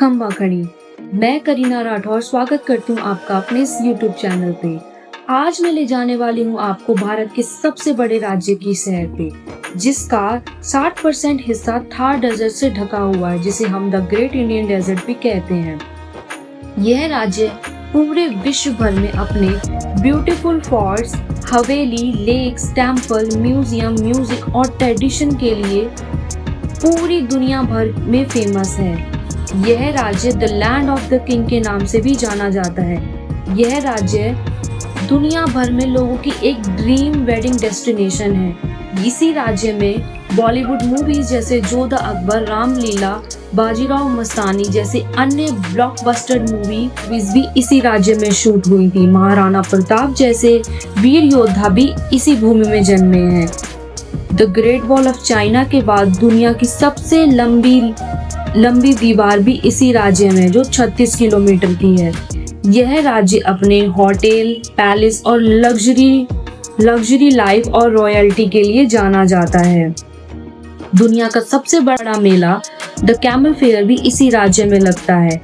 खम्बा खड़ी। मैं करीना राठौर स्वागत करती हूँ आपका अपने इस YouTube चैनल पे। आज मैं ले जाने वाली हूँ आपको भारत के सबसे बड़े राज्य की सैर पे, जिसका 60% हिस्सा थार डेजर्ट से ढका हुआ है, जिसे हम द ग्रेट इंडियन डेजर्ट भी कहते हैं। यह राज्य पूरे विश्व भर में अपने ब्यूटीफुल फोर्ट्स, हवेली, लेक्स, टेम्पल, म्यूजियम, म्यूजिक और ट्रेडिशन के लिए पूरी दुनिया भर में फेमस है। यह राज्य the land of the king के नाम से भी जाना जाता है। यह राज्य दुनिया भर में लोगों की एक ड्रीम वेडिंग डेस्टिनेशन है। इसी राज्य में बॉलीवुड मूवीज जैसे जोधा अकबर, रामलीला, बाजीराव मस्तानी जैसे अन्य ब्लॉकबस्टर मूवीज भी इसी राज्य में शूट हुई थी। महाराणा प्रताप जैसे वीर योद्धा भी इसी भूमि में जन्मे हैं। The great wall of China के बाद दुनिया की सबसे लंबी दीवार भी इसी राज्य में, जो 36 किलोमीटर की है। यह राज्य अपने होटल, पैलेस और लग्जरी लाइफ और रॉयल्टी के लिए जाना जाता है। दुनिया का सबसे बड़ा मेला द कैमल फेयर भी इसी राज्य में लगता है।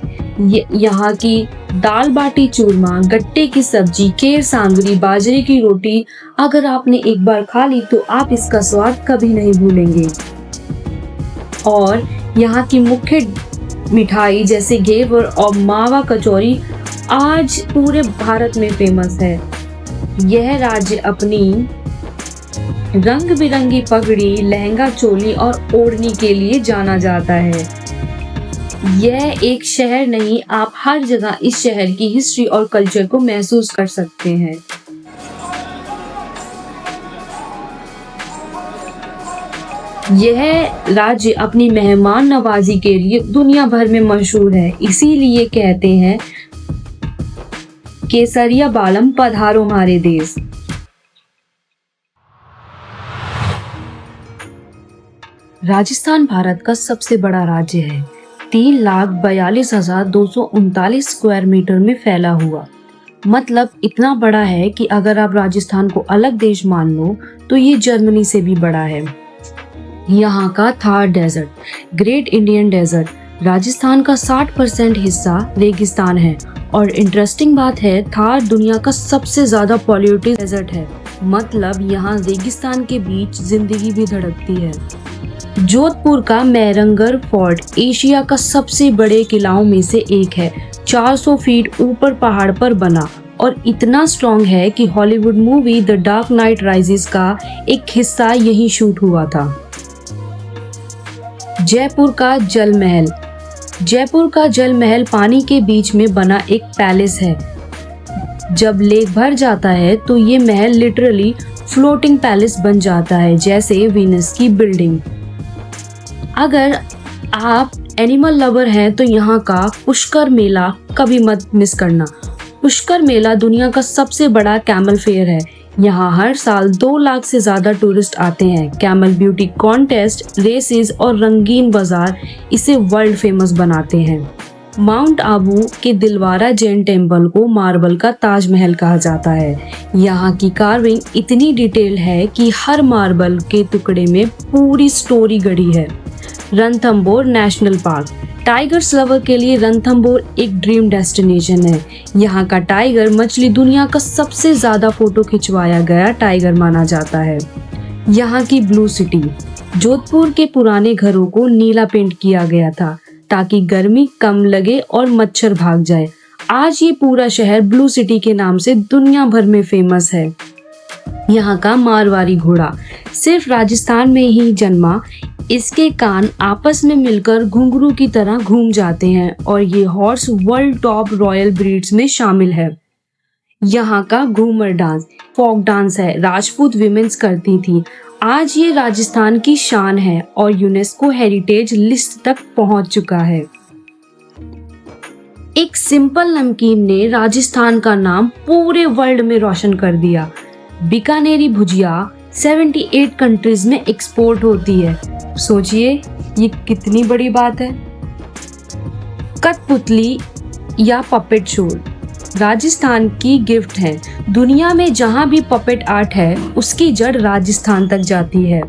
यहाँ की दाल बाटी चूरमा, गट्टे की सब्जी, केर सांगरी, बाजरे की रोटी अगर आपने एक बार खा ली तो आप इसका स्वाद कभी नहीं भूलेंगे। और यहाँ की मुख्य मिठाई जैसे घेवर और मावा कचौरी आज पूरे भारत में फेमस है। यह राज्य अपनी रंग बिरंगी पगड़ी, लहंगा चोली और ओढ़नी के लिए जाना जाता है। यह एक शहर नहीं, आप हर जगह इस शहर की हिस्ट्री और कल्चर को महसूस कर सकते हैं। यह राज्य अपनी मेहमान नवाजी के लिए दुनिया भर में मशहूर है। इसीलिए कहते हैं केसरिया बालम पधारो हमारे देश। राजस्थान भारत का सबसे बड़ा राज्य है। 3,42,239 स्क्वायर मीटर में फैला हुआ, मतलब इतना बड़ा है कि अगर आप राजस्थान को अलग देश मान लो तो ये जर्मनी से भी बड़ा है। यहाँ का Thar desert, great Indian desert, Rajasthan का 60% हिस्सा रेगिस्तान है। और इंटरेस्टिंग बात है, थार दुनिया का सबसे ज्यादा पॉल्यूटेड डेजर्ट है, मतलब यहाँ रेगिस्तान के बीच जिंदगी भी धड़कती है। जोधपुर का मैरंगर फोर्ट एशिया का सबसे बड़े किलाओं में से एक है। 400 फीट ऊपर पहाड़ पर बना और इतना स्ट्रॉन्ग है कि Hollywood movie the dark night rises का एक हिस्सा यहीं शूट हुआ था। जयपुर का जल महल पानी के बीच में बना एक पैलेस है। जब लेक भर जाता है तो ये महल लिटरली फ्लोटिंग पैलेस बन जाता है, जैसे वीनस की बिल्डिंग। अगर आप एनिमल लवर हैं तो यहाँ का पुष्कर मेला कभी मत मिस करना। पुष्कर मेला दुनिया का सबसे बड़ा कैमल फेयर है। यहाँ हर साल 2 लाख से ज्यादा टूरिस्ट आते हैं। कैमल ब्यूटी कॉन्टेस्ट, रेसेस और रंगीन बाजार इसे वर्ल्ड फेमस बनाते हैं। माउंट आबू के दिलवारा जैन टेम्पल को मार्बल का ताजमहल कहा जाता है। यहाँ की कार्विंग इतनी डिटेल है कि हर मार्बल के टुकड़े में पूरी स्टोरी गढ़ी है। Ranthambore national park, tigers lover के लिए रणथंभौर एक ड्रीम डेस्टिनेशन है। यहाँ का टाइगर मछली दुनिया का सबसे ज्यादा फोटो खिंचवाया गया टाइगर माना जाता है। यहाँ की ब्लू सिटी, जोधपुर के पुराने घरों को नीला पेंट किया गया था ताकि गर्मी कम लगे और मच्छर भाग जाए। आज ये पूरा शहर ब्लू सिटी के नाम से दुनिया भर में फेमस है। यहाँ का मारवाड़ी घोड़ा सिर्फ राजस्थान में ही जन्मा। इसके कान आपस में मिलकर घुंघरू की तरह घूम जाते हैं और ये horse world top royal breeds में शामिल है। यहाँ का घूमर डांस फोक डांस है, राजपूत विमेंस करती थी। आज ये राजस्थान की शान है और यूनेस्को हेरिटेज लिस्ट तक पहुंच चुका है। एक सिंपल नमकीन ने राजस्थान का नाम पूरे वर्ल्ड में रोशन कर दिया। बीकानेरी भुजिया 78 कंट्रीज में एक्सपोर्ट होती है। सोचिए ये कितनी बड़ी बात है। कठपुतली या पपेट शो राजस्थान की गिफ्ट है। दुनिया में जहां भी पपेट आर्ट है उसकी जड़ राजस्थान तक जाती है।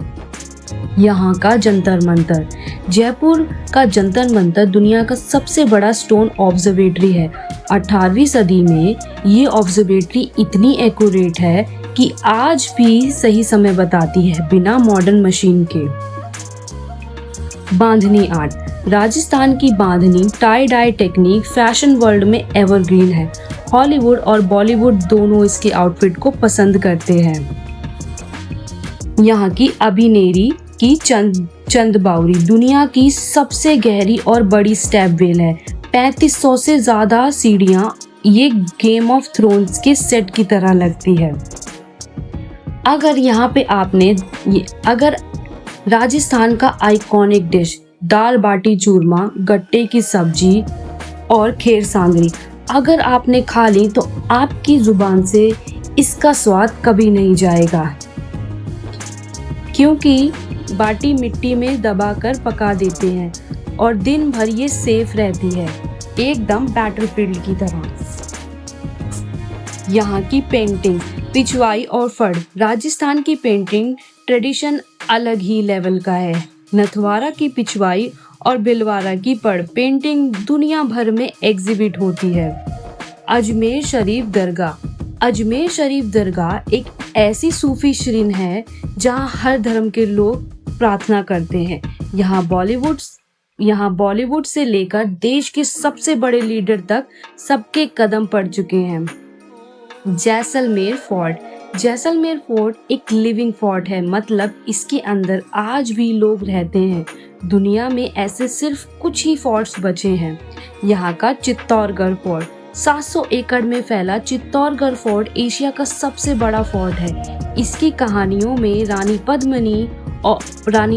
यहाँ का जंतर मंतर। जयपुर का जंतर मंतर दुनिया का सबसे बड़ा स्टोन ऑब्जर्वेटरी है। 18वीं सदी में ये ऑब्जर्वेटरी इतनी एक्यूरेट है कि आज भी सही समय बताती है बिना मॉडर्न मशीन के। बांधनी आर्ट। राजस्थान की Bandhani tie dye technique fashion world में एवरग्रीन है। हॉलीवुड और बॉलीवुड दोनों इसके आउटफिट को पसंद करते हैं। यहाँ की अभिनेरी की चंद बावरी दुनिया की सबसे गहरी और बड़ी स्टेप वेल है। 3500 से ज़्यादा सीढ़ियाँ ये गेम ऑफ थ्रोन्स के सेट की तरह लगती है। अगर राजस्थान का आइकॉनिक डिश दाल बाटी चूरमा, गट्टे की सब्जी और खेर सांगरी अगर आपने खा ली तो आपकी जुबान से इसका स्वाद कभी नहीं जाएगा, क्योंकि बाटी मिट्टी में दबाकर पका देते हैं और दिन भर ये सेफ रहती है, एकदम बैटलफील्ड की तरह। यहाँ की पेंटिंग, पिछवाई और फड़। राजस्थान की पेंटिंग ट्रेडिशन अलग ही लेवल का है। नथवारा की पिछवाई और भिलवाड़ा की पड़ पेंटिंग दुनिया भर में एग्जिबिट होती है। अजमेर शरीफ दरगाह एक ऐसी सूफी श्रीन है जहाँ हर धर्म के लोग प्रार्थना करते हैं। यहाँ बॉलीवुड से लेकर देश के सबसे बड़े लीडर तक सबके कदम पड़ चुके हैं। जैसलमेर फोर्ट एक लिविंग फोर्ट है, मतलब इसके अंदर आज भी लोग रहते हैं। दुनिया में ऐसे सिर्फ कुछ ही फोर्ट्स बचे हैं। यहाँ का चित्तौड़गढ़ फोर्ट 700 एकड़ में फैला चित्तौड़गढ़ फोर्ट एशिया का सबसे बड़ा फोर्ट है। इसकी कहानियों में रानी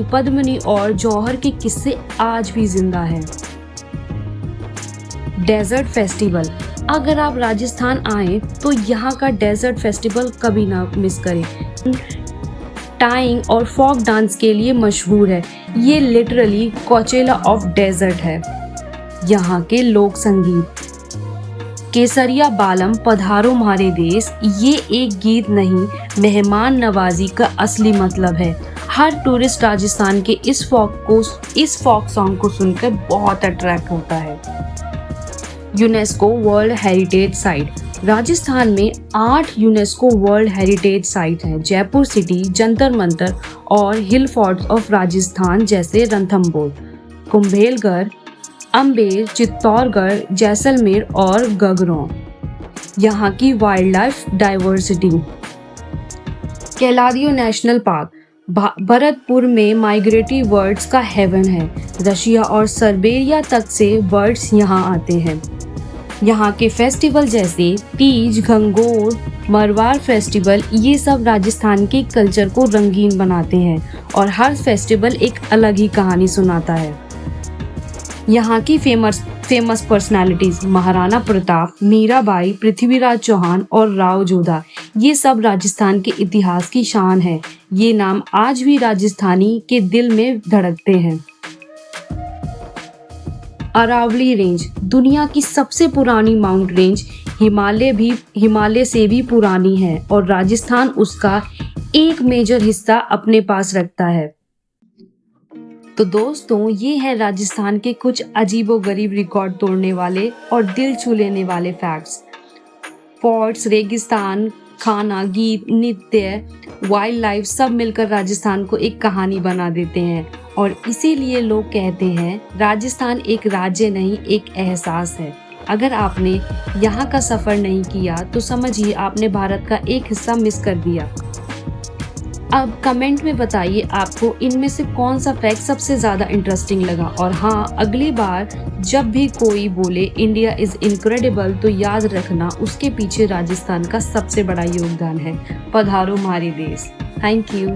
पद्मिनी और जौहर के किस्से आज भी जिंदा हैं। Desert festival. अगर आप राजस्थान आए तो यहाँ का डेजर्ट फेस्टिवल कभी ना मिस करें। टाइंग और फोक डांस के लिए मशहूर है। ये लिटरली कोचेला ऑफ डेजर्ट है। यहाँ के लोक संगीत, केसरिया बालम पधारो म्हारे देश, ये एक गीत नहीं, मेहमान नवाजी का असली मतलब है। हर टूरिस्ट राजस्थान के इस फोक सॉन्ग को सुनकर बहुत अट्रैक्ट होता है। UNESCO world heritage site. Rajasthan में 8 यूनेस्को वर्ल्ड हेरिटेज साइट हैं। जयपुर सिटी, जंतर मंतर और हिल फोर्ट्स ऑफ राजस्थान जैसे रणथंभौर, कुंभलगढ़, अम्बेर, चित्तौड़गढ़, जैसलमेर और गगरों। यहाँ की wildlife diversity. Keoladeo national park Bharatpur में माइग्रेटरी बर्ड्स का हेवन है। रशिया और सर्बिया तक से बर्ड्स यहाँ आते हैं। यहाँ के फेस्टिवल जैसे तीज, घंगोर, मरवार फेस्टिवल, ये सब राजस्थान के कल्चर को रंगीन बनाते हैं और हर फेस्टिवल एक अलग ही कहानी सुनाता है। यहाँ की फेमस पर्सनालिटीज महाराणा प्रताप, मीराबाई, पृथ्वीराज चौहान और राव जोधा, ये सब राजस्थान के इतिहास की शान है। ये नाम आज भी राजस्थानी के दिल में धड़कते हैं। अरावली रेंज दुनिया की सबसे पुरानी माउंट रेंज, हिमालय से भी पुरानी है और राजस्थान उसका एक मेजर हिस्सा अपने पास रखता है। तो दोस्तों, ये है राजस्थान के कुछ अजीबोगरीब रिकॉर्ड तोड़ने वाले और दिल छू लेने वाले फैक्ट्स। फोर्ट्स, रेगिस्तान, खाना, गीत, नृत्य, वाइल्ड लाइफ सब मिलकर राजस्थान को एक कहानी बना देते हैं और इसीलिए लोग कहते हैं राजस्थान एक राज्य नहीं, एक एहसास है। अगर आपने यहाँ का सफ़र नहीं किया तो समझिए आपने भारत का एक हिस्सा मिस कर दिया। अब कमेंट में बताइए आपको इनमें से कौन सा फैक्ट सबसे ज़्यादा इंटरेस्टिंग लगा। और हाँ, अगली बार जब भी कोई बोले इंडिया इज़ इनक्रेडिबल तो याद रखना उसके पीछे राजस्थान का सबसे बड़ा योगदान है। पधारो हमारे देश। Thank you.